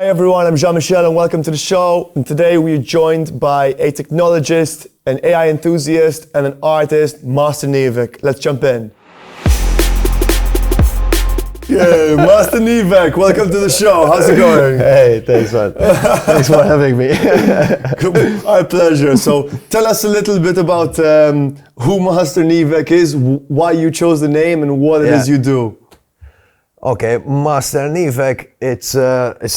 Hi everyone, I'm Jean-Michel and welcome to the show. And today we're joined by a technologist, an AI enthusiast, and an artist, Master Nivek. Let's jump in. Yeah, Master Nivek, welcome to the show. How's it going? Hey, thanks man. Thanks for having me. Our pleasure. So tell us a little bit about who Master Nivek is, why you chose the name, and what it is you do. Okay, Master Nivek, it's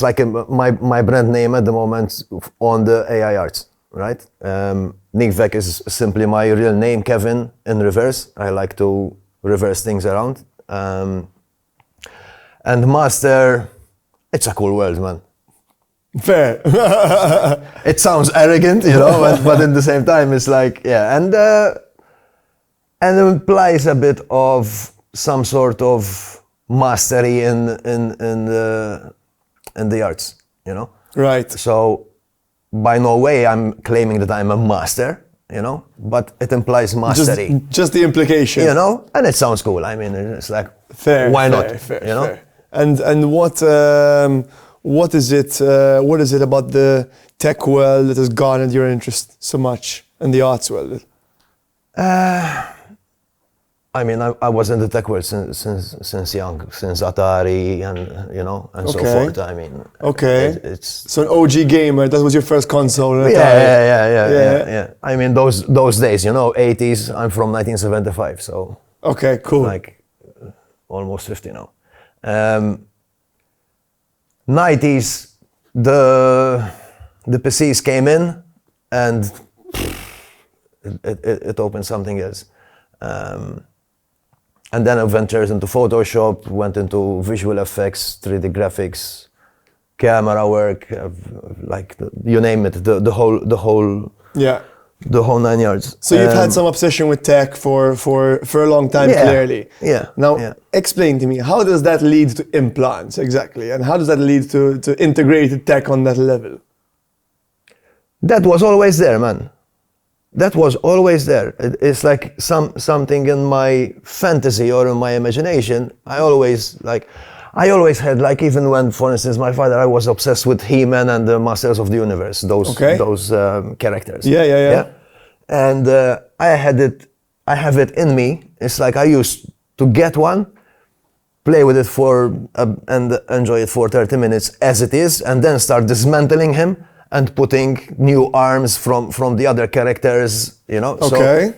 like my brand name at the moment on the AI arts, right? Nivek is simply my real name, Kevin, in reverse. I like to reverse things around. And Master, it's a cool word, man. Fair. It sounds arrogant, you know, but at the same time, it's like, yeah, and it implies a bit of some sort of mastery in the arts, you know? Right. So, by no way I'm claiming that I'm a master, you know, but it implies mastery. Just the implication. You know, and it sounds cool. I mean, it's like, fair, why fair, not? Fair, you know? Fair. And what is it about the tech world that has garnered your interest so much, and the arts world? I mean, I was in the tech world since young, since Atari and you know and so forth. I mean, it's so an OG gamer. That was your first console. Yeah. I mean, those days, you know, 80s. I'm from 1975, so okay, cool. Like almost 50 now. 90s, the PCs came in, and it opened something else. And then I ventured into Photoshop, went into visual effects, 3D graphics, camera work, like you name it, the whole 9 yards. So you've had some obsession with tech for a long time, clearly. Yeah. Now, explain to me, how does that lead to implants exactly, and how does that lead to integrated tech on that level? That was always there, man. That was always there. It's like something in my fantasy or in my imagination. I always had, like, even when, for instance, my father, I was obsessed with He-Man and the Masters of the Universe, those characters. Yeah. And I have it in me. It's like I used to get one, play with it and enjoy it for 30 minutes as it is, and then start dismantling him and putting new arms from the other characters, you know? Okay. So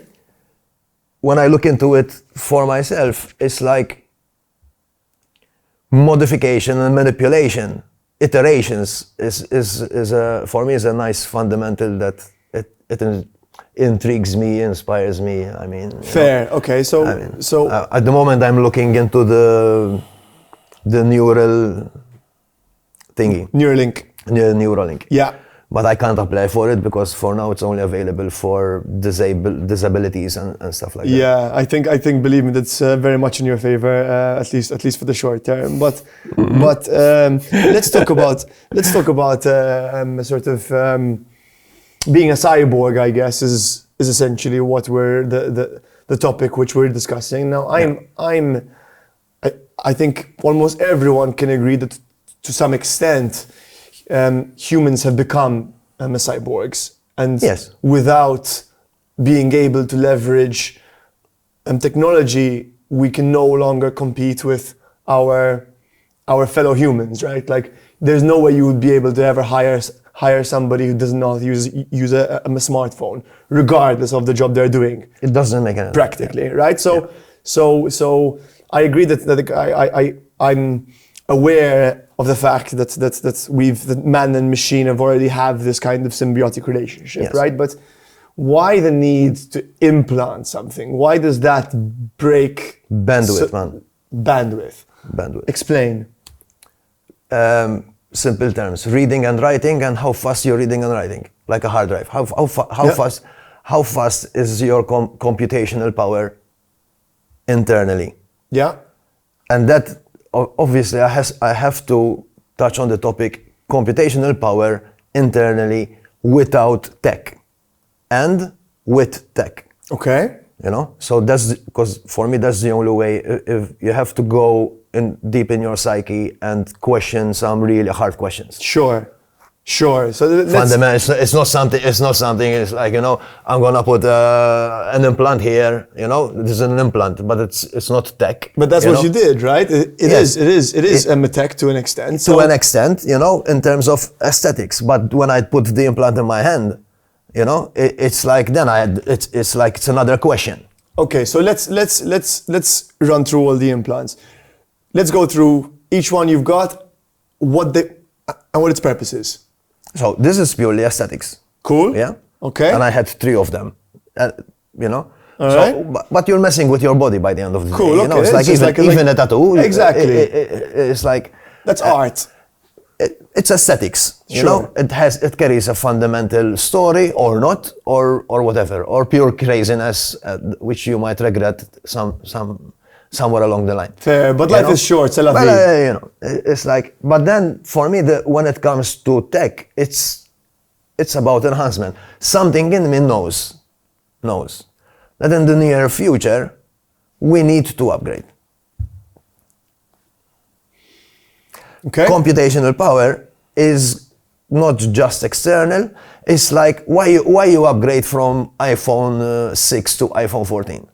when I look into it for myself, it's like modification and manipulation, iterations is for me is a nice fundamental that it intrigues me, inspires me. I mean, fair. Okay. So at the moment I'm looking into the neural thingy. Neuralink. Neuralink. Yeah. But I can't apply for it because for now it's only available for disabilities and stuff like that. Yeah, I think believe me, that's very much in your favor, at least for the short term. But let's talk about sort of being a cyborg. I guess is essentially what we're the topic which we're discussing now. I think almost everyone can agree that to some extent. Humans have become cyborgs, and without being able to leverage technology, we can no longer compete with our fellow humans, right? Like, there's no way you would be able to ever hire somebody who does not use a smartphone, regardless of the job they're doing. It doesn't make any sense. Practically, right? So I agree that I'm aware of the fact that man and machine have already have this kind of symbiotic relationship, right? But why the need to implant something? Why does that break bandwidth, man? Bandwidth. Explain. Simple terms: reading and writing, and how fast you're reading and writing, like a hard drive. How fast is your computational power internally? Yeah. And that. Obviously, I have to touch on the topic computational power internally without tech and with tech. Okay. You know, so that's because for me that's the only way. If you have to go deep in your psyche and question some really hard questions. Sure. So fundamental. It's not something. It's like, I'm gonna put an implant here. This is an implant, but it's not tech. But that's what you did, right? It is tech to an extent. To an extent, in terms of aesthetics. But when I put the implant in my hand, it's like it's another question. Okay, so let's run through all the implants. Let's go through each one you've got, what its purpose is. So this is purely aesthetics. Cool. Yeah. Okay. And I had 3 of them. All right. But you're messing with your body by the end of the day. Cool. Okay. It's even a tattoo. Exactly. It's like that's art. It's aesthetics. Sure. It carries a fundamental story or not, or whatever, or pure craziness, which you might regret somewhere along the line. Fair, but life is short, c'est la vie. Well, it's like, but then for me, when it comes to tech, it's about enhancement. Something in me knows that in the near future, we need to upgrade. Okay. Computational power is not just external. It's like, why you upgrade from iPhone 6 to iPhone 14?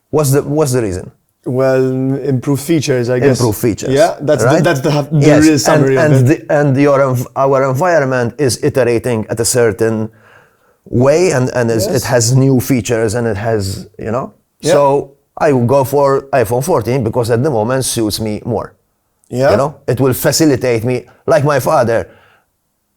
What's the reason? Well, improved features, I guess. Improved features. Yeah, that's right? the real summary of it. Our environment is iterating at a certain way, and it has new features, and it has, Yeah. So I will go for iPhone 14 because at the moment suits me more. Yeah. It will facilitate me. Like my father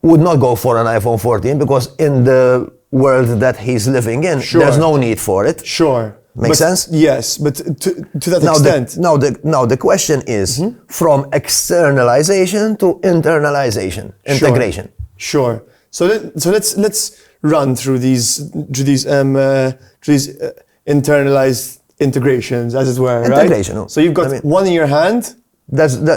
would not go for an iPhone 14 because in the world that he's living in, there's no need for it. Sure. Makes sense? Yes, but to that extent. Now the question is from externalization to internalization, integration. Sure. So let's run through these internalized integrations, as it were, integration, right? So you've got one in your hand.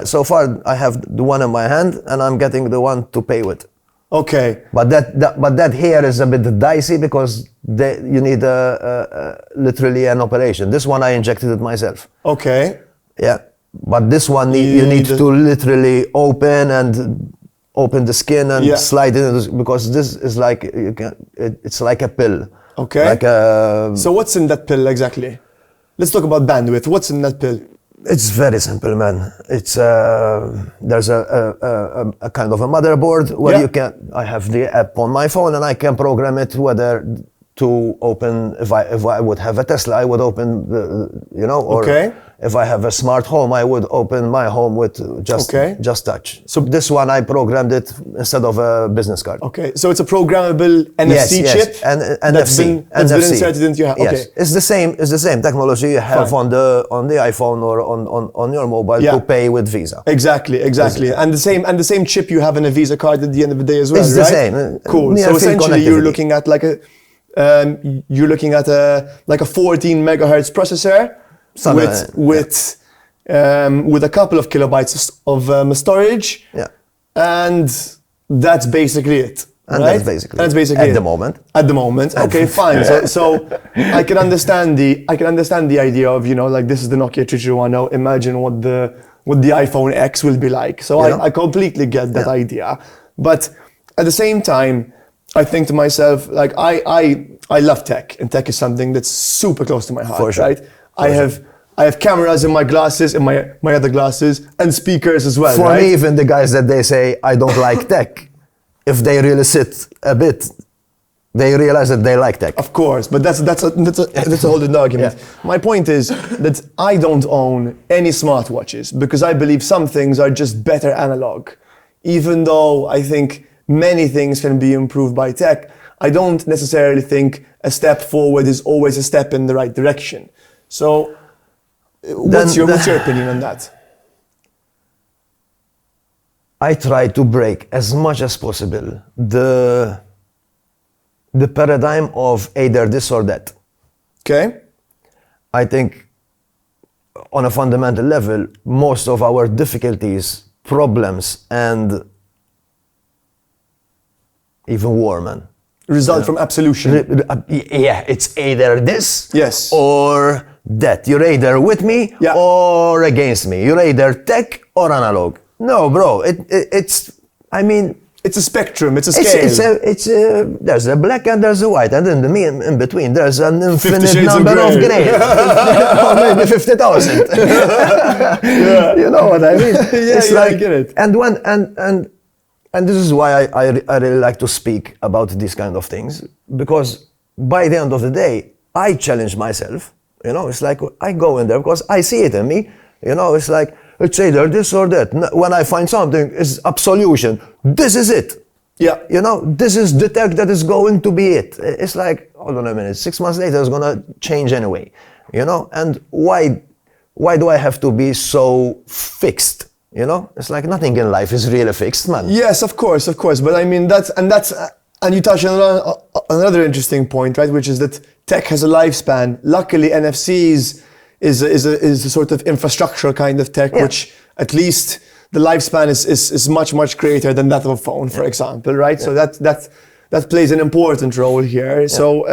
So far I have the one in my hand and I'm getting the one to pay with. Okay. But that here is a bit dicey because you need literally an operation. This one I injected it myself. Okay. Yeah. But this one you need to literally open the skin and slide it because this is like it's like a pill. Okay. So what's in that pill exactly? Let's talk about bandwidth. What's in that pill? It's very simple, man. It's there's a kind of a motherboard where I have the app on my phone and I can program it whether to open. If I would have a Tesla, I would open or if I have a smart home, I would open my home with just touch. So this one I programmed it instead of a business card. Okay, so it's a programmable NFC chip that's been inserted into your. Yes, it's the same technology you have on the iPhone or on your mobile to pay with Visa. Exactly, and the same chip you have in a Visa card at the end of the day as well. It's the same. Cool. So essentially, you're looking at like a 14 megahertz processor. With a couple of kilobytes of storage, and that's basically it. And right? that's basically at the moment. At the moment, okay, fine. So I can understand the idea of like this is the Nokia 3310. Imagine what the iPhone X will be like. So I completely get that idea, but at the same time, I think to myself like I love tech, and tech is something that's super close to my heart. For sure. Right? I have cameras in my glasses, in my other glasses, and speakers as well. For me, even the guys that they say I don't like tech, if they really sit a bit, they realize that they like tech. Of course, but that's a whole different argument. Yeah. My point is that I don't own any smartwatches because I believe some things are just better analog. Even though I think many things can be improved by tech, I don't necessarily think a step forward is always a step in the right direction. So, what's your opinion on that? I try to break as much as possible the paradigm of either this or that. Okay. I think on a fundamental level, most of our difficulties, problems, and even war, man, result from absolution. It's either this yes. or that. You're either with me or against me. You're either tech or analog. No, bro. It's a spectrum. It's a scale. There's a black and there's a white, and in between there's an infinite number of gray, or maybe 50,000. You know what I mean? I get it. And this is why I really like to speak about these kind of things, because by the end of the day, I challenge myself. You know, it's like I go in there because I see it in me. You know, it's like, it's either this or that. When I find something, it's absolution. This is it. Yeah. You know, this is the tech that is going to be it. It's like, hold on a minute, 6 months later, it's going to change anyway. You know, and why do I have to be so fixed? You know, it's like nothing in life is really fixed, man. Yes, of course. But I mean, and you touch on another interesting point, right? Which is that tech has a lifespan. Luckily, NFCs is a sort of infrastructural kind of tech, which at least the lifespan is much greater than that of a phone, for example, right? So that plays an important role here. So,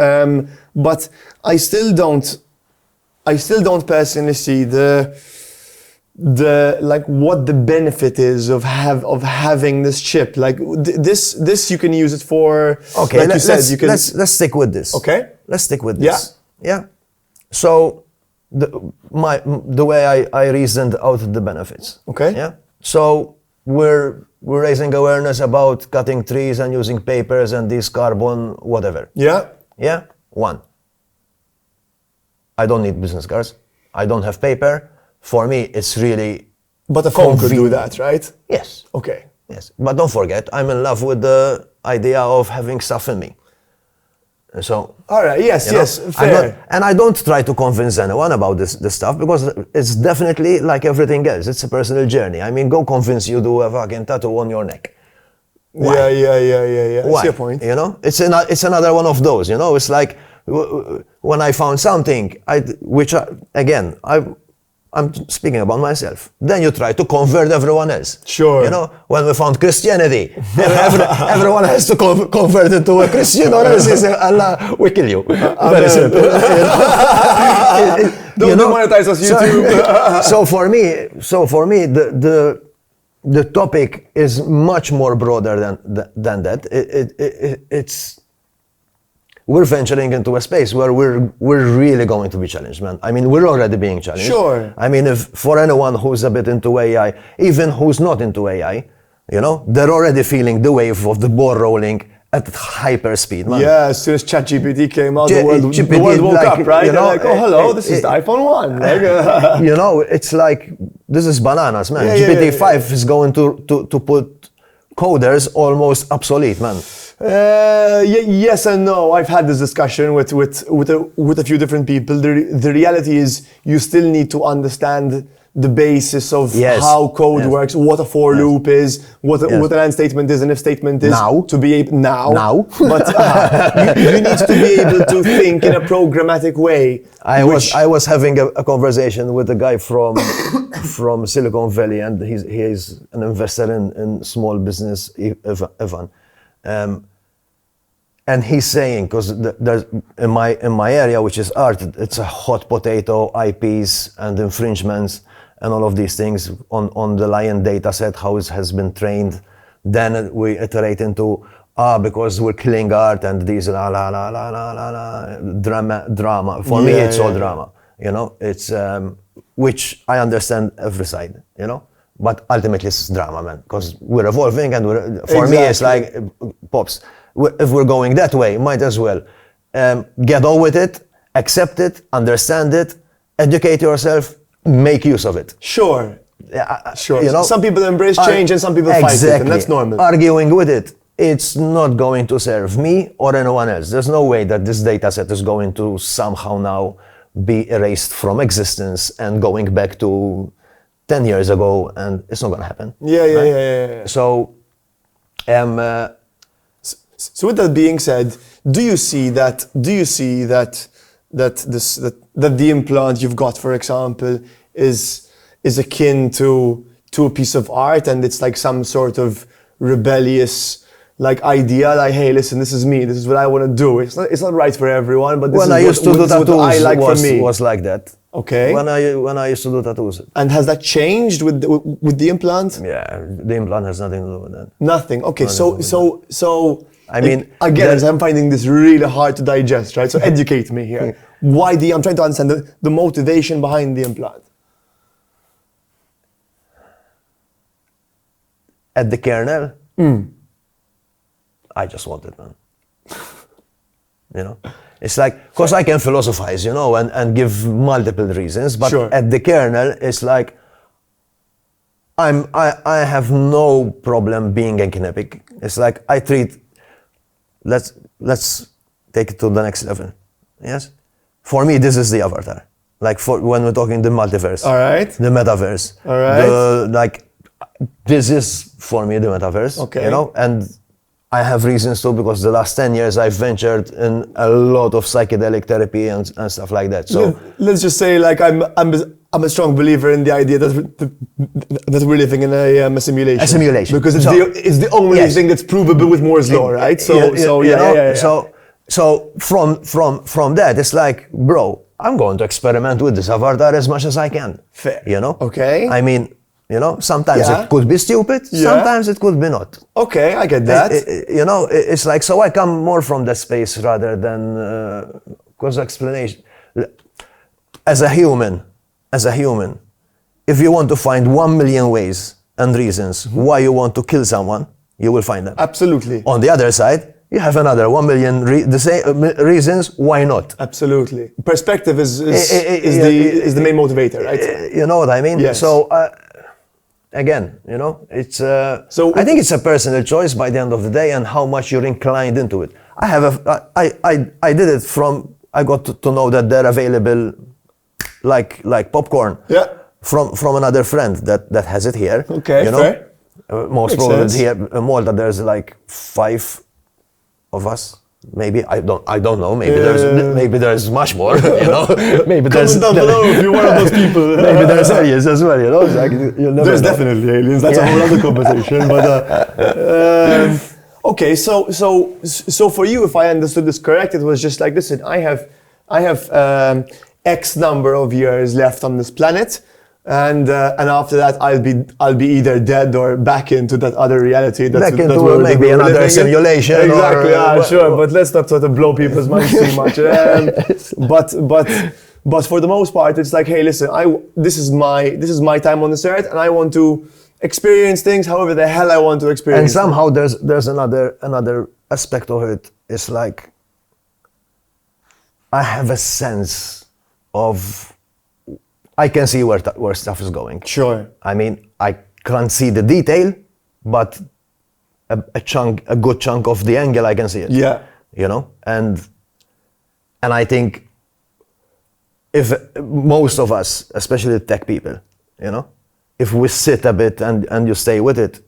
but I still don't personally see what the benefit is of having this chip. Like this you can use it for. Okay, like you said, you can. Let's stick with this. Okay, let's stick with this. Yeah. So the way I reasoned out the benefits. Okay. Yeah. So we're raising awareness about cutting trees and using papers and this carbon whatever. Yeah. Yeah. 1. I don't need business cards. I don't have paper. For me, it's really. But a phone could do that, right? Yes. Okay. Yes. But don't forget, I'm in love with the idea of having stuff in me. So. All right. Yes. Fair. And I don't try to convince anyone about this stuff, because it's definitely like everything else. It's a personal journey. I mean, go convince you to a fucking tattoo on your neck. Why? Yeah. Why? That's your point. You know, it's another one of those. You know, it's like when I found something, I'm speaking about myself. Then you try to convert everyone else. Sure. You know, when we found Christianity, everyone has to convert into a Christian, or else they say, Allah, we kill you. Very simple. Don't demonetize us, YouTube. So for me, the topic is much more broader than that. It's. We're venturing into a space where we're really going to be challenged, man. I mean, we're already being challenged. Sure. I mean, if for anyone who's a bit into AI, even who's not into AI, you know, they're already feeling the wave of the ball rolling at hyper speed, man. Yeah, as soon as ChatGPT came out, the world woke up, right? You know, like, oh, hello, this is the iPhone 1. Like, you know, it's like, this is bananas, man. GPT-5 is going to put coders almost obsolete, man. Yes and no. I've had this discussion with a few different people. The reality is you still need to understand the basis of how code works, what a for loop is, what an and statement is, an if statement is. To be able but you need to be able to think in a programmatic way. I was having a conversation with a guy from Silicon Valley, and he is an investor in small business, Evan. And he's saying, because there's in my area, which is art, it's a hot potato, IPs and infringements and all of these things on the Lion data set, how it has been trained. Then we iterate into because we're killing art and these drama. For me, it's all drama. You know, it's which I understand every side. You know. But ultimately it's drama, man, because we're evolving, and for me it's like, pops, if we're going that way, might as well get on with it, accept it, understand it, educate yourself, make use of it. Sure. Sure. You know, some people embrace change and some people fight it, and that's normal. Arguing with it, it's not going to serve me or anyone else. There's no way that this data set is going to somehow now be erased from existence and going back to 10 years ago, and it's not going to happen. Yeah. So, so with that being said, do you see that the implant you've got, for example, is akin to a piece of art, and it's like some sort of rebellious like idea, like, hey, listen, this is me, this is what I want to do. It's not right for everyone, but this is I used to do tattoos what I like for me. Was like that. Okay. When I used to do tattoos. And has that changed with the implant? Yeah, the implant has nothing to do with that. Nothing. Okay. So I mean, again, I'm finding this really hard to digest, right? So educate me here. I'm trying to understand the motivation behind the implant. At the kernel, I just want it, man. You know, it's like, because I can philosophize, you know, and give multiple reasons, but at the kernel, it's like, I have no problem being enkinipic. It's like I treat. Let's take it to the next level. Yes, for me, this is the avatar. Like when we're talking the multiverse. All right. The metaverse. All right. This is for me the metaverse. Okay. You know, and I have reasons to, because the last 10 years I've ventured in a lot of psychedelic therapy and stuff like that. So let's just say, like, I'm a strong believer in the idea that we're living in a simulation. A simulation. Because it's the only thing that's provable with Moore's law, right? So from that, it's like, bro, I'm going to experiment with this avatar as much as I can. Fair. You know? Okay. I mean, you know, sometimes it could be stupid, sometimes it could be not. Okay, I get that. You know, it's like, so I come more from that space rather than cause explanation. As a human, if you want to find 1 million ways and reasons why you want to kill someone, you will find them. Absolutely. On the other side, you have another 1 million reasons why not. Absolutely. Perspective is the main motivator, right? You know what I mean? Yes. So again, you know, it's so I think it's a personal choice by the end of the day, and how much you're inclined into it. I did it from, I got to know that they're available like popcorn. Yeah. From another friend that has it here. Okay. You know? Fair. Most probably here in Malta there's like 5 of us. Maybe I don't know. Maybe there's much more. You know. Maybe there's. Comment down below if you're one of those people. Maybe there's aliens as well. You know. It's like, there's definitely aliens. That's a whole other conversation. But okay, so for you, if I understood this correct, it was just like, listen, I have X number of years left on this planet. And after that, I'll be either dead or back into that other reality. Back into maybe another simulation. Exactly, sure. But let's not sort of blow people's minds too much. But for the most part, it's like, hey, listen, this is my time on this earth, and I want to experience things however the hell I want to experience. And somehow there's another aspect of it. It's like I have a sense of. I can see where stuff is going. Sure. I mean, I can't see the detail, but a good chunk of the angle, I can see it. Yeah. You know, and I think if most of us, especially tech people, you know, if we sit a bit and you stay with it,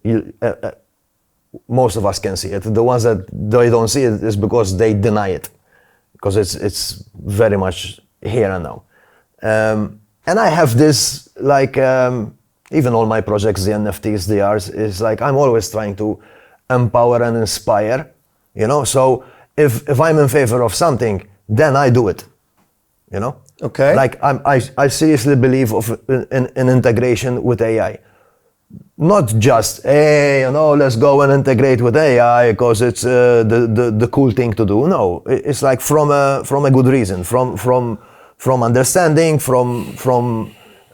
most of us can see it. The ones that they don't see it is because they deny it, because it's very much here and now. And I have this, like, even all my projects, the NFTs, the arts, is like, I'm always trying to empower and inspire, you know? So if I'm in favor of something, then I do it, you know? Okay. Like, I seriously believe in integration with AI. Not just, hey, you know, let's go and integrate with AI because it's the cool thing to do. No, it's like from a good reason, from understanding, from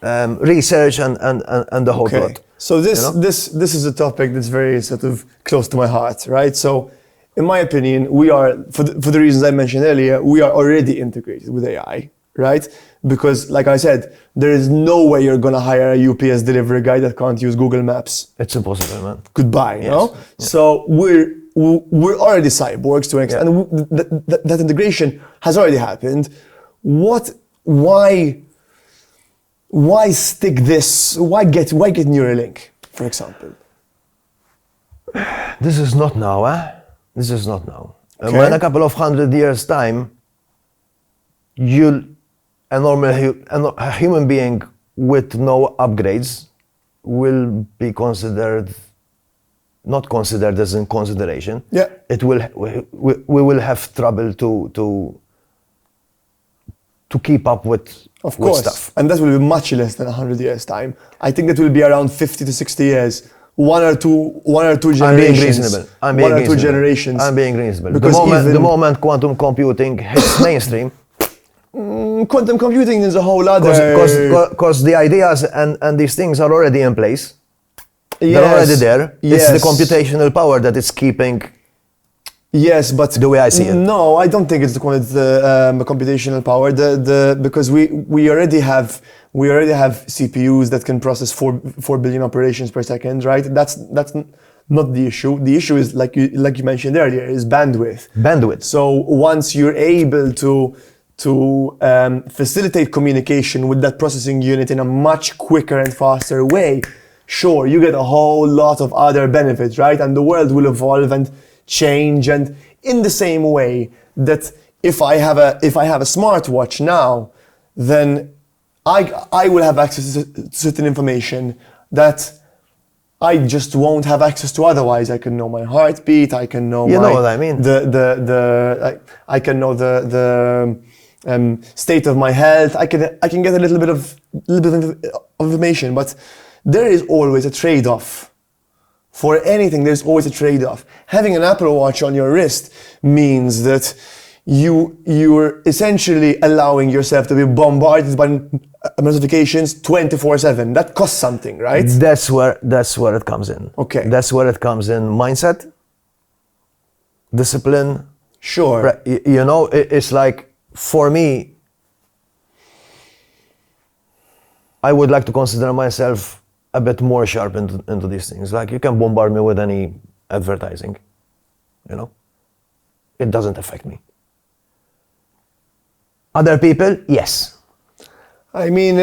research and the whole plot. So this is a topic that's very sort of close to my heart, right? So, in my opinion, we are, for the reasons I mentioned earlier, we are already integrated with AI, right? Because, like I said, there is no way you're gonna hire a UPS delivery guy that can't use Google Maps. It's impossible, man. Goodbye, you know? Yeah. So we're already cyborgs to an extent, and that integration has already happened. Why stick this? Why get Neuralink, for example? This is not now, This is not now. Okay. In a couple of 100 years' time, a human being with no upgrades will be not considered as in consideration. Yeah. We will have trouble to to keep up with Of course, stuff. and that will be much less than 100 years' time. I think that will be around 50 to 60 years. One or two generations. I'm being reasonable. One or two generations. I'm being reasonable. Because the moment quantum computing hits mainstream, quantum computing is a whole other. Because the ideas and these things are already in place. Yes. They're already there. Yes. It's the computational power that is keeping. Yes, but the way I see it. No, I don't think it's the computational power. Because we already have CPUs that can process 4 billion operations per second, right? That's not the issue. The issue is like you mentioned earlier, is bandwidth. Bandwidth. So once you're able to facilitate communication with that processing unit in a much quicker and faster way, sure, you get a whole lot of other benefits, right? And the world will evolve and change. And in the same way that if I have a smartwatch now, then I will have access to certain information that I just won't have access to otherwise. I can know my heartbeat. I can know know what I mean. I can know the state of my health. I can get a little bit of information, but there is always a trade-off. For anything, there's always a trade-off. Having an Apple Watch on your wrist means that you're essentially allowing yourself to be bombarded by notifications 24/7. That costs something, right? That's where it comes in. Okay. That's where it comes in. Mindset, discipline. Sure. It's like, for me, I would like to consider myself a bit more sharp into these things. Like, you can bombard me with any advertising, it doesn't affect me. Other people, yes. I mean,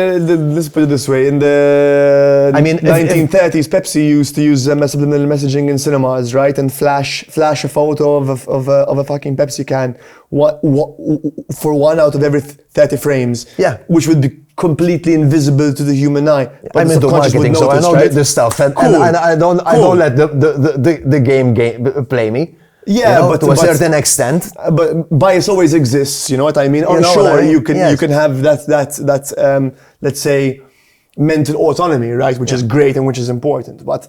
let's put it this way. In the 1930s, Pepsi used to use subliminal messaging in cinemas, right? And flash a photo of a fucking Pepsi can for 1 out of every 30 frames. Yeah. Which would be completely invisible to the human eye. But I'm into marketing, so I know this stuff, and I don't let the game play me. Yeah, but to a certain extent. But bias always exists. You know what I mean? Or sure, you can have that let's say mental autonomy, right? Which is great and which is important. But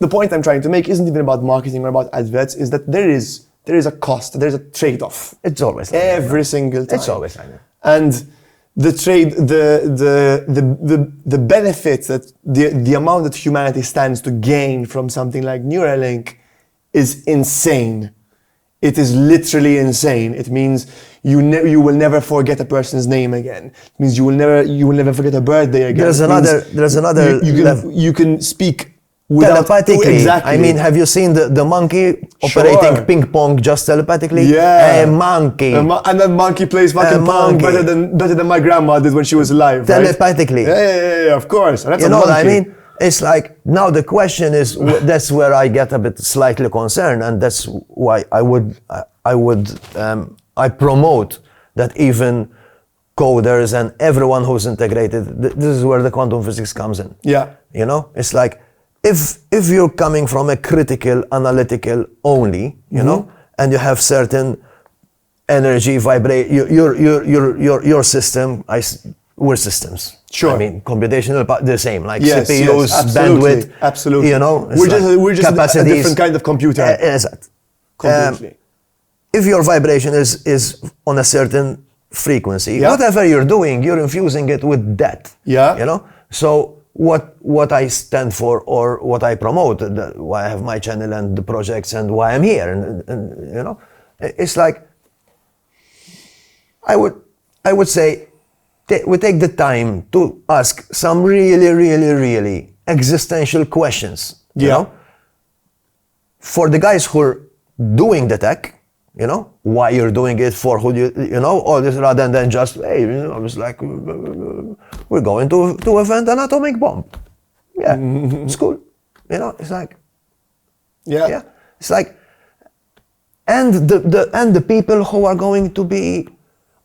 the point I'm trying to make isn't even about marketing or about adverts. Is that there is a cost. There's a trade-off. It's always like every single time. It's always like that. And the trade, the benefits that the amount that humanity stands to gain from something like Neuralink is insane. It is literally insane. It means you will never forget a person's name again. It means you will never forget a birthday again. There's another you can speak telepathically. Exactly. I mean, have you seen the monkey operating ping pong just telepathically? Yeah. A monkey. And that monkey plays fucking pong better than my grandma did when she was alive. Telepathically. Right? Yeah, of course. And that's what I mean? It's like, now the question is, that's where I get a bit slightly concerned, and that's why I promote that even coders and everyone who's integrated, this is where the quantum physics comes in. Yeah. It's like, if you're coming from a critical, analytical only, and you have certain energy vibrate, your system, we're systems. Sure. I mean, computational, the same, like yes, CPUs, absolutely, bandwidth. Absolutely. We're just a different kind of computer. Exactly. Completely. If your vibration is on a certain frequency, whatever you're doing, you're infusing it with that. Yeah. So what I stand for, or what I promote, why I have my channel and the projects and why I'm here, and it's like, I would say, we take the time to ask some really, really, really existential questions. For the guys who are doing the tech, why you're doing it, for who all this, rather than just, hey, I was like, we're going to invent an atomic bomb. Yeah, it's cool. It's like, yeah, it's like, and the people who are going to be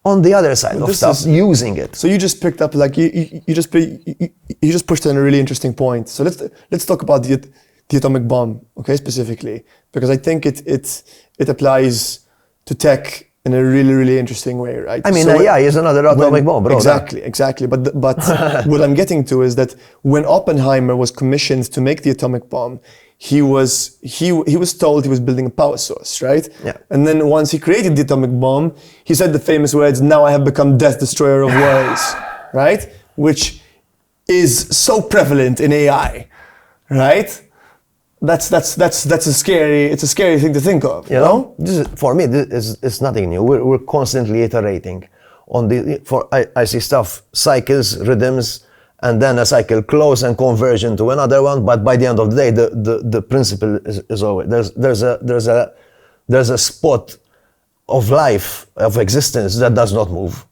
on the other side of stuff, using it. So you just picked up, like, you just pushed on a really interesting point. So let's talk about the atomic bomb, okay, specifically, because I think it applies to tech in a really, really interesting way, right? I mean, AI is another atomic bomb, bro. Exactly. But what I'm getting to is that when Oppenheimer was commissioned to make the atomic bomb, he was told he was building a power source, right? Yeah. And then once he created the atomic bomb, he said the famous words, "Now I have become death destroyer of worlds," right? Which is so prevalent in AI, right? That's a scary thing to think of. You know, for me, it's nothing new. We're constantly iterating on I see stuff, cycles, rhythms, and then a cycle close and conversion to another one. But by the end of the day, the principle is always there's a spot of life, of existence that does not move.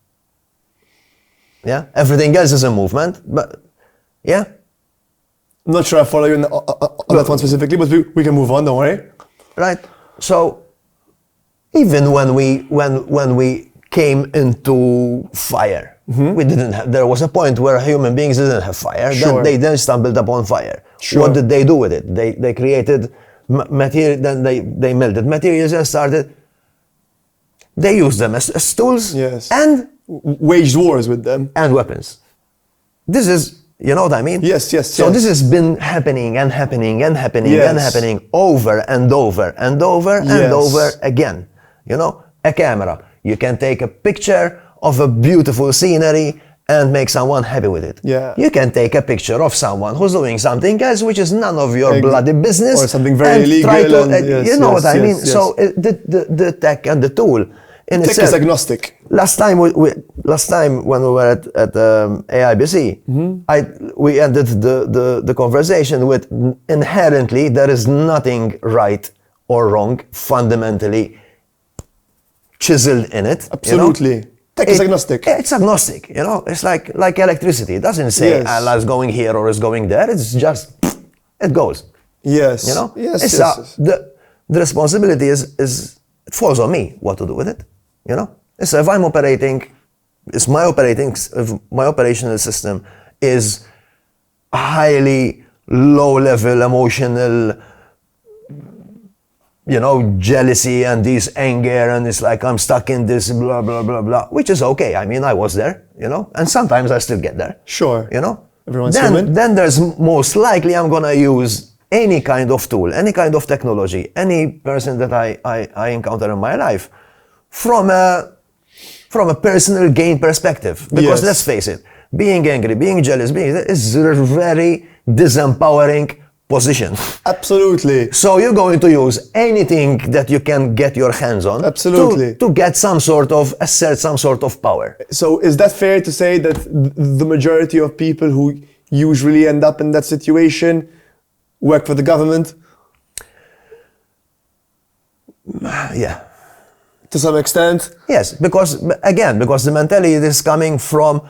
Yeah, everything else is a movement, but yeah. I'm not sure I follow you on that one specifically, but we can move on, don't worry. Right. So even when we came into fire, we didn't have, there was a point where human beings didn't have fire. Sure. Then they stumbled upon fire. Sure. What did they do with it? They created material, then they melted materials and started, they used them as tools. Yes. And waged wars with them. And weapons. This is, you know what I mean? Yes. So this has been happening and happening and happening and happening over and over and over and over again. You know, a camera. You can take a picture of a beautiful scenery and make someone happy with it. Yeah. You can take a picture of someone who's doing something else which is none of your bloody business. Or something very illegal. You know what I mean? So the tech and the tool in tech itself, is agnostic. Last time when we were at AIBC, we ended the conversation with inherently there is nothing right or wrong, fundamentally chiseled in it. Absolutely. You know? Tech is agnostic. It's agnostic, you know. It's like electricity. It doesn't say Allah is going here or is going there. It's just it goes. Yes. You know. Yes. The responsibility is it falls on me what to do with it. You know. So if I'm operating, if my operational system is highly low-level emotional, you know, jealousy and this anger, and it's like I'm stuck in this blah blah blah blah, which is okay. I mean, I was there, you know, and sometimes I still get there. Sure. You know. Everyone's human. Then there's most likely I'm gonna use any kind of tool, any kind of technology, any person that I encounter in my life from a personal gain perspective. Because let's face it, being angry, being jealous, is a very disempowering position. Absolutely. So you're going to use anything that you can get your hands on. Absolutely. To get assert some sort of power. So is that fair to say that the majority of people who usually end up in that situation work for the government? Yeah. To some extent? Yes, because the mentality is coming from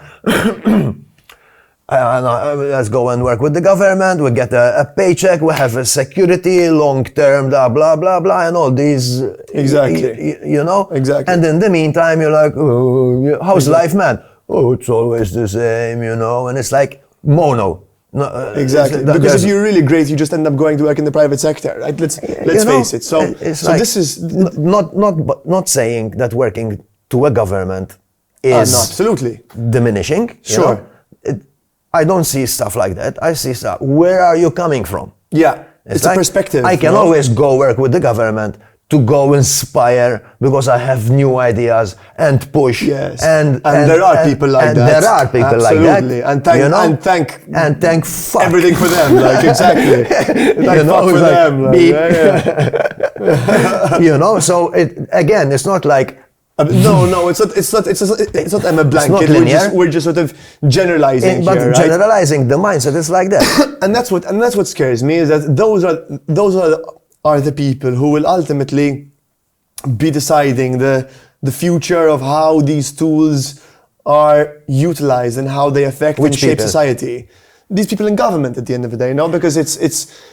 let's go and work with the government, we get a paycheck, we have a security, long-term, blah, blah, blah, blah, and all these... Exactly. You know? Exactly. And in the meantime, you're like, oh, how's life, man? Oh, it's always the same, you know? And it's like mono. No, exactly. Because if you're really great, you just end up going to work in the private sector, right? Let's face it. So this is... Not saying that working to a government is... absolutely. Diminishing. Sure. I don't see stuff like that. I see stuff. Where are you coming from? Yeah, it's like, a perspective. I can always go work with the government to go inspire because I have new ideas and push. Yes. And there are people like that. There are people Absolutely. like that. And thank, you know? and thank fuck. everything for them. Like exactly. Thank you know, fuck for like, them. Like, you know. So again, it's not like. No, it's not I'm a blanket. We're just sort of generalizing but here, right? generalizing the mindset is like that. and that's what scares me is that those are the people who will ultimately be deciding the future of how these tools are utilized and how they affect and shape society. These people in government at the end of the day, no? Because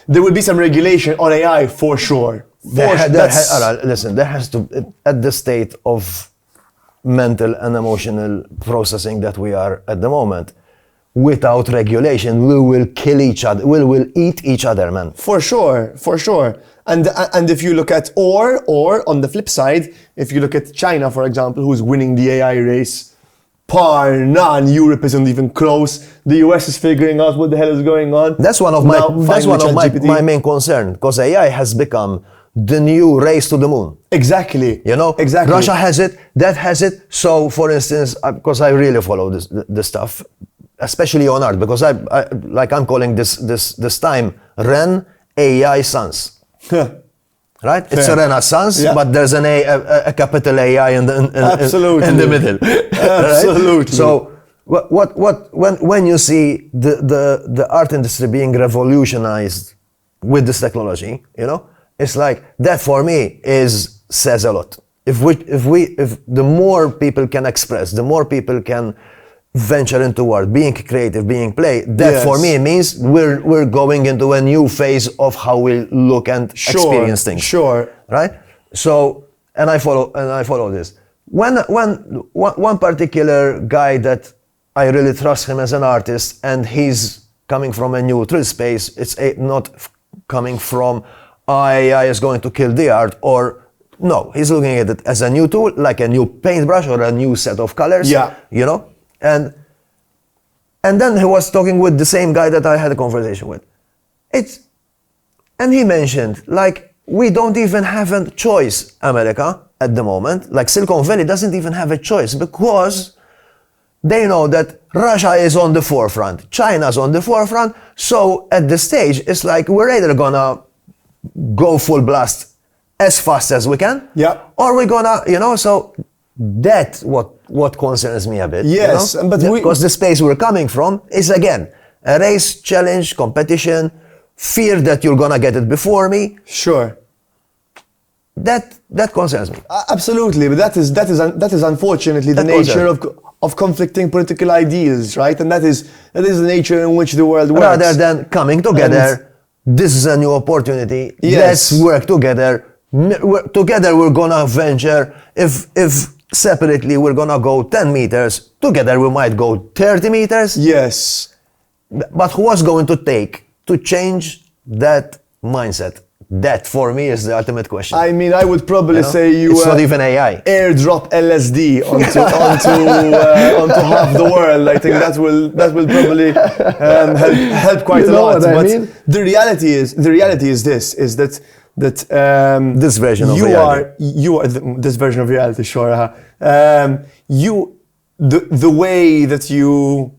there will be some regulation on AI for sure. Listen, there has to, at the state of mental and emotional processing that we are at the moment, without regulation, we will kill each other. We will eat each other, man. For sure, for sure. And if you look at or on the flip side, if you look at China, for example, who's winning the AI race, par none. Europe isn't even close. The US is figuring out what the hell is going on. That's one of my main concern, because AI has become the new race to the moon. Exactly. You know, exactly. Russia has it, that has it. So, for instance, because I really follow this stuff, especially on art, because I'm calling this time Ren AI Sans. Right? Fair. It's a renaissance, yeah. But there's a capital AI in the middle. Absolutely. Right? So when you see the art industry being revolutionized with this technology, you know, it's like that for me says a lot. If the more people can express, the more people can venture into art, being creative, being play, that yes. For me means we're going into a new phase of how we look and experience things. Sure. Right? So, and I follow this. When one particular guy that I really trust him as an artist, and he's coming from a neutral space, it's not coming from AI is going to kill the art, or no, he's looking at it as a new tool, like a new paintbrush or a new set of colors. Yeah. You know? And then he was talking with the same guy that I had a conversation with. And he mentioned, like, we don't even have a choice, America, at the moment. Like, Silicon Valley doesn't even have a choice, because they know that Russia is on the forefront, China's on the forefront. So at this stage, it's like we're either gonna go full blast as fast as we can, yeah, or we're gonna, you know, so that's what concerns me a bit. Yes, you know? but because the space we're coming from is, again, a race, challenge, competition, fear that you're gonna get it before me. Sure. That concerns me. Absolutely, but that is unfortunately the nature of conflicting political ideals, right? And that is the nature in which the world works. Rather than coming together, this is a new opportunity. Yes. Let's work together. Together we're gonna venture. If separately we're gonna go 10 meters, together we might go 30 meters. Yes. But what's going to take to change that mindset? That for me is the ultimate question. I mean, I would probably say it's not even AI. Airdrop LSD onto half the world. I think that will probably help quite a lot. But the reality is that this version of reality. This version of reality, sure. The way that you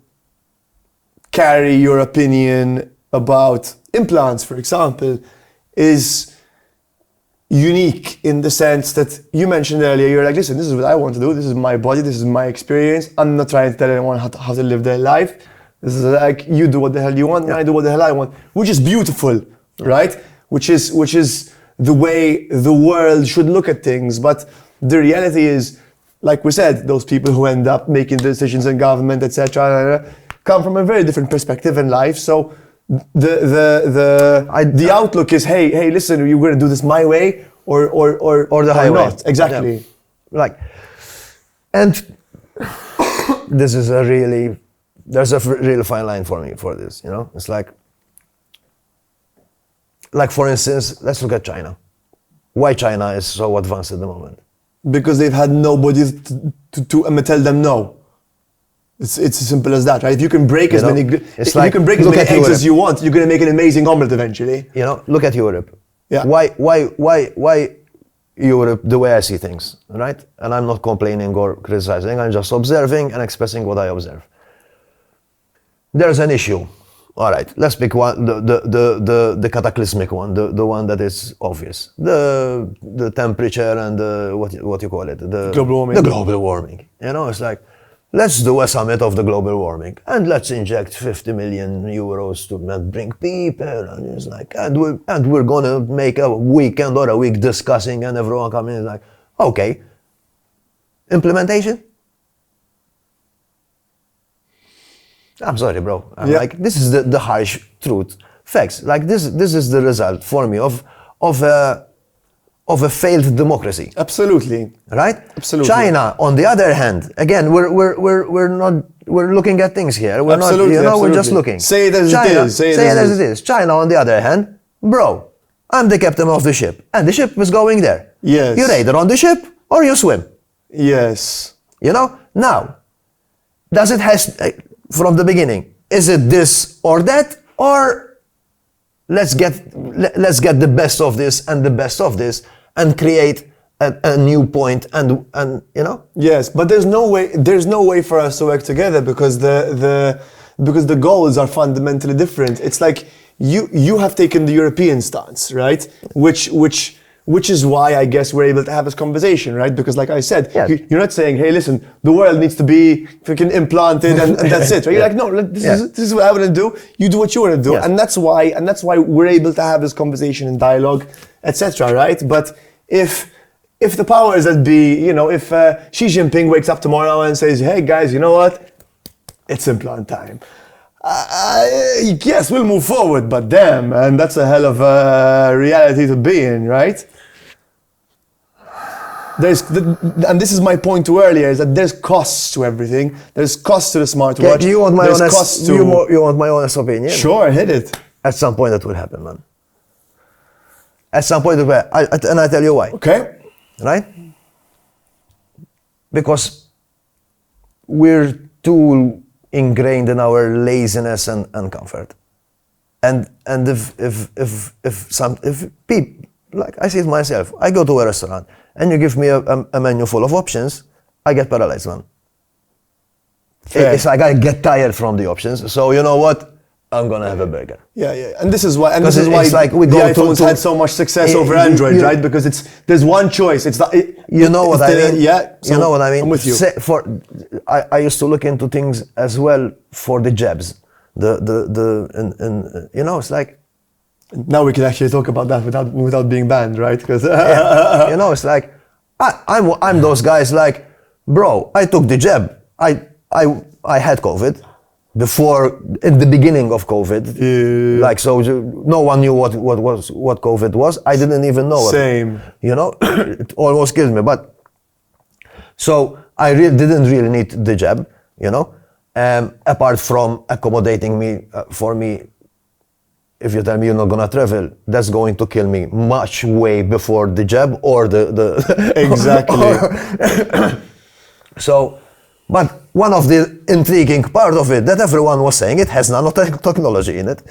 carry your opinion about implants, for example, is unique in the sense that you mentioned earlier. You're like, listen, this is what I want to do. This is my body. This is my experience. I'm not trying to tell anyone how to live their life. This is like, you do what the hell you want, and I do what the hell I want, which is beautiful, right? Which is the way the world should look at things. But the reality is, like we said, those people who end up making the decisions in government, etc., come from a very different perspective in life. So the outlook is, hey, listen, you're going to do this my way or the highway. Not. Exactly. Yeah. Like, and this is there's a real fine line for me for this, you know? It's like for instance, let's look at China. Why China is so advanced at the moment? Because they've had nobody to tell them no. It's as simple as that, right? If you can break as many eggs as you want, you're going to make an amazing omelet eventually. You know, look at Europe. Yeah. Why Europe, the way I see things, right? And I'm not complaining or criticizing, I'm just observing and expressing what I observe. There's an issue. All right, let's pick one, the cataclysmic one, the one that is obvious. The temperature and what you call it? Global warming. The global warming. You know, it's like, let's do a summit of the global warming and let's inject 50 million euros to bring people, and it's like, and we're gonna make a weekend or a week discussing, and everyone coming is like, okay. Implementation? I'm sorry, bro. Like, this is the harsh truth. Facts. Like, this is the result for me of of a failed democracy. Absolutely. Right? Absolutely. China, on the other hand, again, we're looking at things here. We're absolutely, not, absolutely. We're just looking. Say it as China, it is. Say it as it is. China, on the other hand, bro, I'm the captain of the ship, and the ship is going there. Yes. You're either on the ship or you swim. Yes. Now, does it has from the beginning? Is it this or that, or let's get the best of this and the best of this and create a new point and Yes, but there's no way for us to work together because the goals are fundamentally different. It's like you have taken the European stance, right? Which is why I guess we're able to have this conversation, right? Because like I said, yes. You're not saying, hey, listen, the world needs to be freaking implanted and that's it, right? You're like, no, this is what I want to do. You do what you want to do, yes. and that's why we're able to have this conversation and dialogue, etc. Right? But if the powers that be, if Xi Jinping wakes up tomorrow and says, hey guys, you know what? It's implant time. Yes, we'll move forward, but damn, and that's a hell of a reality to be in, right? And this is my point to earlier, is that there's costs to everything. There's costs to the smartwatch. You want my honest opinion? Sure, hit it. At some point that will happen, man. At some point, and I tell you why. Okay. Right? Because we're too ingrained in our laziness and comfort. And if people, like I see it myself, I go to a restaurant and you give me a menu full of options, I get paralyzed, man. It's like I get tired from the options. So you know what? I'm gonna have a burger. Yeah. And this is why the iPhones had so much success over Android, right? Because there's one choice. You know what I mean? Yeah. You know what I mean? I'm with you. I used to look into things as well for the jabs. It's like. Now we can actually talk about that without being banned, right? Because it's like I'm those guys like, bro, I took the jab. I had COVID. In the beginning of COVID, like, so no one knew what COVID was. I didn't even know. Same. It almost killed me. But so I didn't really need the jab, apart from accommodating me for me. If you tell me you're not gonna travel, that's going to kill me much way before the jab or the exactly. So. But one of the intriguing part of it that everyone was saying, it has nanotechnology in it.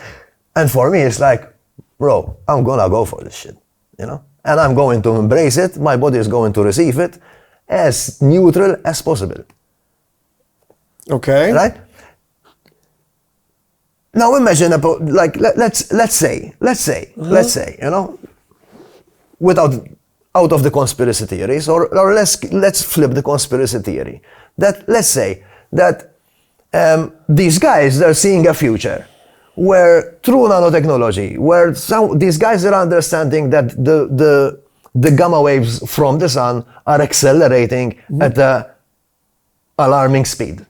And for me, it's like, bro, I'm gonna go for this shit, And I'm going to embrace it. My body is going to receive it as neutral as possible. Okay. Right? Now imagine let's say, out of the conspiracy theories, or let's flip the conspiracy theory. That let's say that these guys, they're seeing a future where through nanotechnology, where these guys are understanding that the gamma waves from the sun are accelerating at an alarming speed.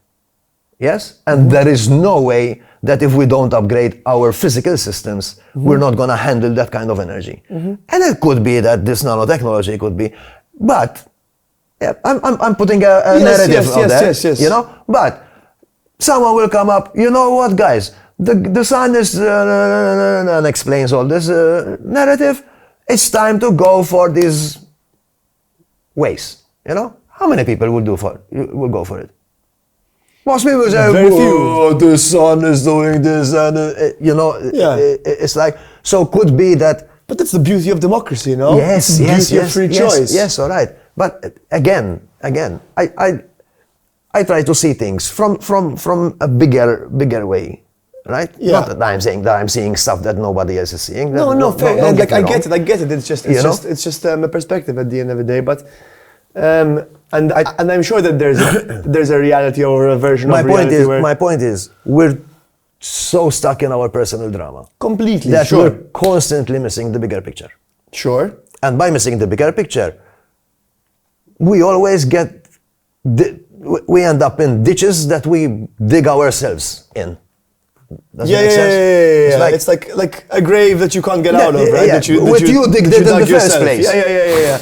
Yes? And there is no way that if we don't upgrade our physical systems, we're not going to handle that kind of energy. And it could be that this nanotechnology could be, but yeah, I'm putting a narrative on that, yes. But someone will come up, you know what, guys, the sun is, and explains all this narrative. It's time to go for these ways, How many people will go for it? Most people say, very few. The sun is doing this, and it's like, so could be that. But that's the beauty of democracy, Yes, beauty of free choice. Yes, all right. But again, I try to see things from a bigger way, right? Yeah. Not that I'm saying that I'm seeing stuff that nobody else is seeing. No, fair. I get it. It's just a perspective at the end of the day. But and I'm sure that there's a reality or a version of reality. My point is, we're so stuck in our personal drama. Completely. That we're constantly missing the bigger picture. Sure. And by missing the bigger picture, we always we end up in ditches that we dig ourselves in. Does it make sense? Yeah. It's like a grave that you can't get out of, right? Yeah. That you digged it in the first place. Yeah.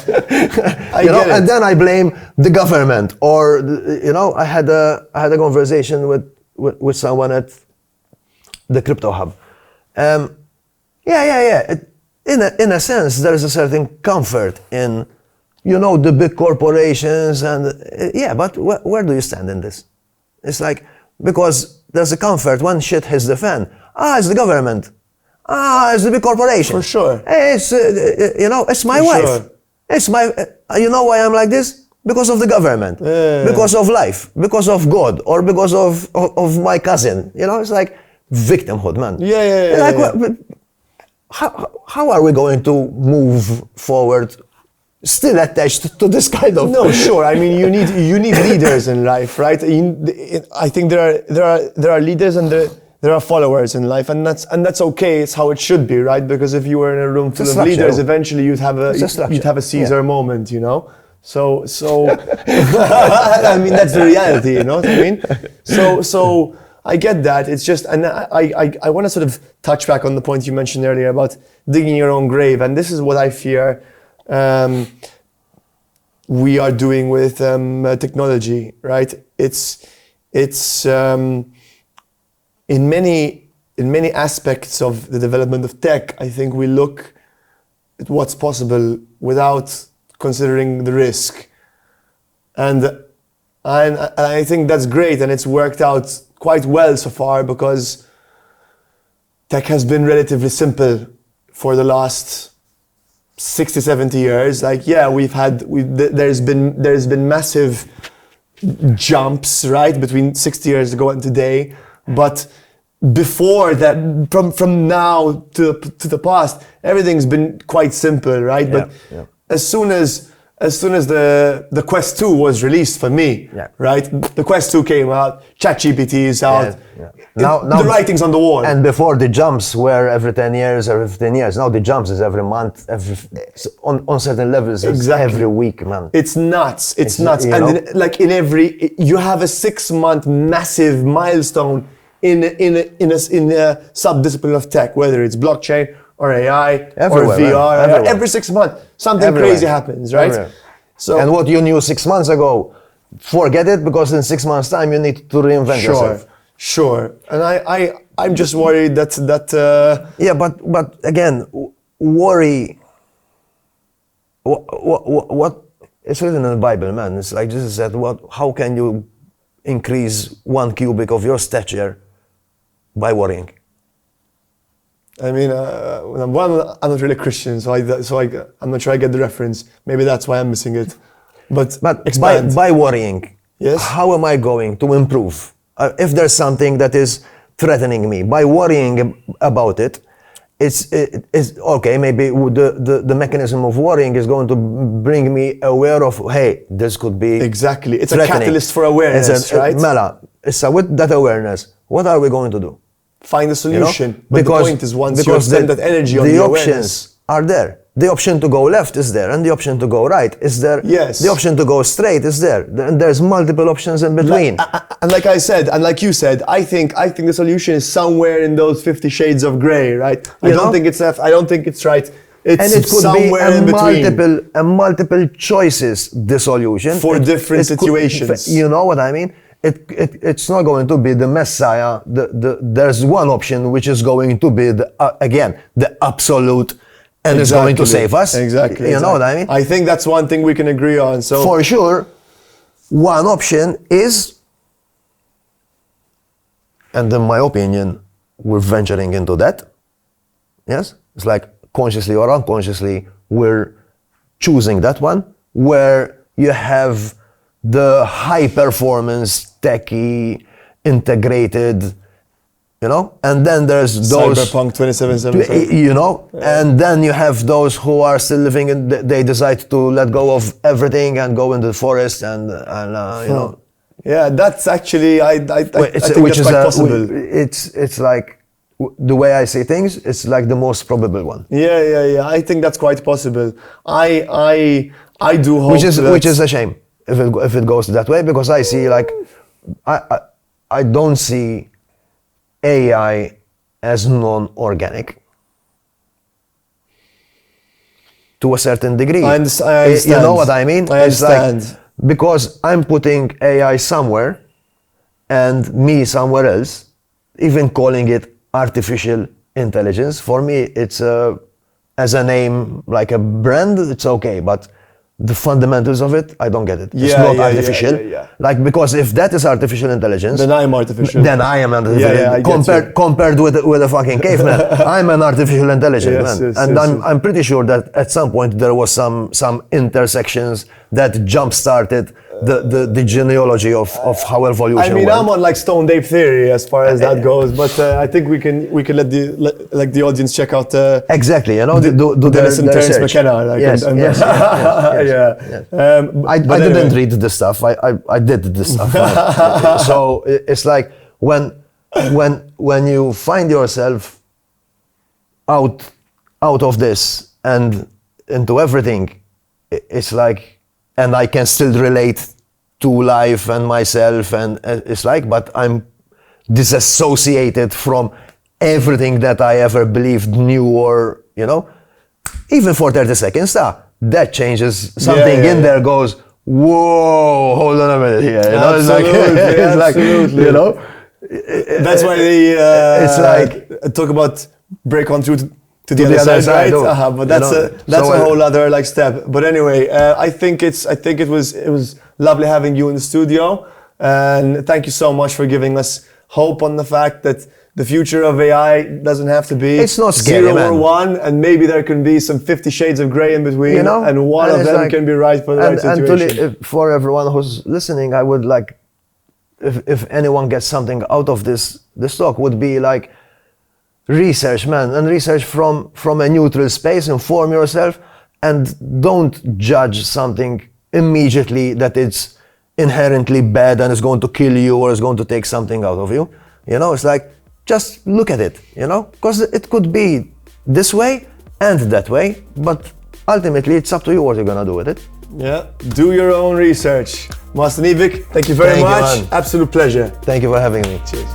I get it. And then I blame the government, or I had a conversation with someone at the crypto hub. In a sense, there is a certain comfort in, the big corporations and but where do you stand in this? It's like, because there's a comfort when shit hits the fan. It's the government. It's the big corporation. For sure. It's my wife. Sure. It's my, you know why I'm like this? Because of the government, because of life, because of God, or because of my cousin. It's like victimhood, man. How are we going to move forward still attached to this kind of... No, sure. I mean, you need leaders in life, right? I think there are leaders and there are followers in life, and that's okay. It's how it should be, right? Because if you were in a room full of leaders, eventually you'd have a Caesar moment, So I mean, that's the reality, you know what I mean? So I get that. It's just, and I want to sort of touch back on the point you mentioned earlier about digging your own grave, and this is what I fear we are doing with technology, right? It's in many aspects of the development of tech, I think we look at what's possible without considering the risk, and I think that's great, and it's worked out quite well so far, because tech has been relatively simple for the last 60, 70 years. Like, there's been massive jumps, right, between 60 years ago and today. But before that, from now to the past, everything's been quite simple, right? But as soon as the Quest 2 was released for me, right? The Quest 2 came out, ChatGPT is out. Now the writing's on the wall. And before, the jumps were every 10 years or 15 years. Now the jumps is every month, on certain levels, every week, man. It's nuts. It's nuts. And you have a 6-month massive milestone in a subdiscipline of tech, whether it's blockchain or AI or VR. Every 6 months, something crazy happens, right? Everywhere. And what you knew 6 months ago, forget it, because in 6 months' time you need to reinvent yourself. Sure. And I'm just worried that but again, worry. What it's written in the Bible, man. It's like Jesus said, how can you increase 1 cubit of your stature by worrying? I mean, I'm not really a Christian, so I'm not sure I get the reference. Maybe that's why I'm missing it. But by worrying, how am I going to improve? If there's something that is threatening me, by worrying about it, it's okay. Maybe the mechanism of worrying is going to bring me aware of, hey, this could be exactly. It's a catalyst for awareness, right? Mela, so with that awareness, what are we going to do? Find a solution. But the point is, once you spend that energy on the awareness, options are there. The option to go left is there, and the option to go right is there. Yes. The option to go straight is there, and there's multiple options in between. And like I said, and like you said, I think the solution is somewhere in those 50 shades of grey, right? I don't think it's left. I don't think it's right. And it could be a multiple choices, the solution for different situations. You know what I mean? It's not going to be the messiah. There's one option which is going to be the absolute, and is going to save us. Exactly. You know what I mean? I think that's one thing we can agree on. So for sure, one option is, and in my opinion, we're venturing into that. Yes, it's like consciously or unconsciously, we're choosing that one, where you have the high performance, techy, integrated, and then there's those Cyberpunk 2077, and then you have those who are still living in, they decide to let go of everything and go into the forest and Yeah, that's actually I think that's quite possible. It's like, the way I see things, it's like the most probable one. Yeah. I think that's quite possible. I do hope which is a shame if it goes that way, because I see, like, I don't see AI as non-organic. To a certain degree. I understand. You know what I mean? I understand. It's like, because I'm putting AI somewhere and me somewhere else, even calling it artificial intelligence, for me, it's as a name, like a brand, it's okay, but the fundamentals of it, I don't get it. It's not artificial. Like, because if that is artificial intelligence, then I'm artificial. Then I am artificial. Compared with a fucking caveman, I'm an artificial intelligence man. And I'm pretty sure that at some point there was some intersections that jump-started the genealogy of how evolution went. I'm on like Stoned Ape theory as far as that goes, but I think we can let the audience check out exactly, you know, do Dennis and Terence McKenna. Like, yes. I didn't read this stuff. I did this stuff. So it's like when you find yourself out of this and into everything, it's like. And I can still relate to life and myself, and it's like, but I'm disassociated from everything that I ever believed, knew, or, you know, even for 30 seconds, that changes. Something in there goes, whoa, hold on a minute here. You know, absolutely. You know? That's why they it's like, talk about break on through to the other side, right? But that's a whole other like step. But anyway, I think it was lovely having you in the studio, and thank you so much for giving us hope on the fact that the future of AI doesn't have to be it's not scary, 0 or 1, and maybe there can be some 50 shades of grey in between, you know? And one of them like, can be right for the right situation. And for everyone who's listening, I would like, if anyone gets something out of this talk, would be like, research, man, and research from a neutral space, inform yourself, and don't judge something immediately that it's inherently bad and is going to kill you or is going to take something out of you. You know, it's like, just look at it, you know, because it could be this way and that way, but ultimately it's up to you what you're gonna do with it. Yeah, do your own research. Master Nivek, thank you very much. You, absolute pleasure. Thank you for having me. Cheers.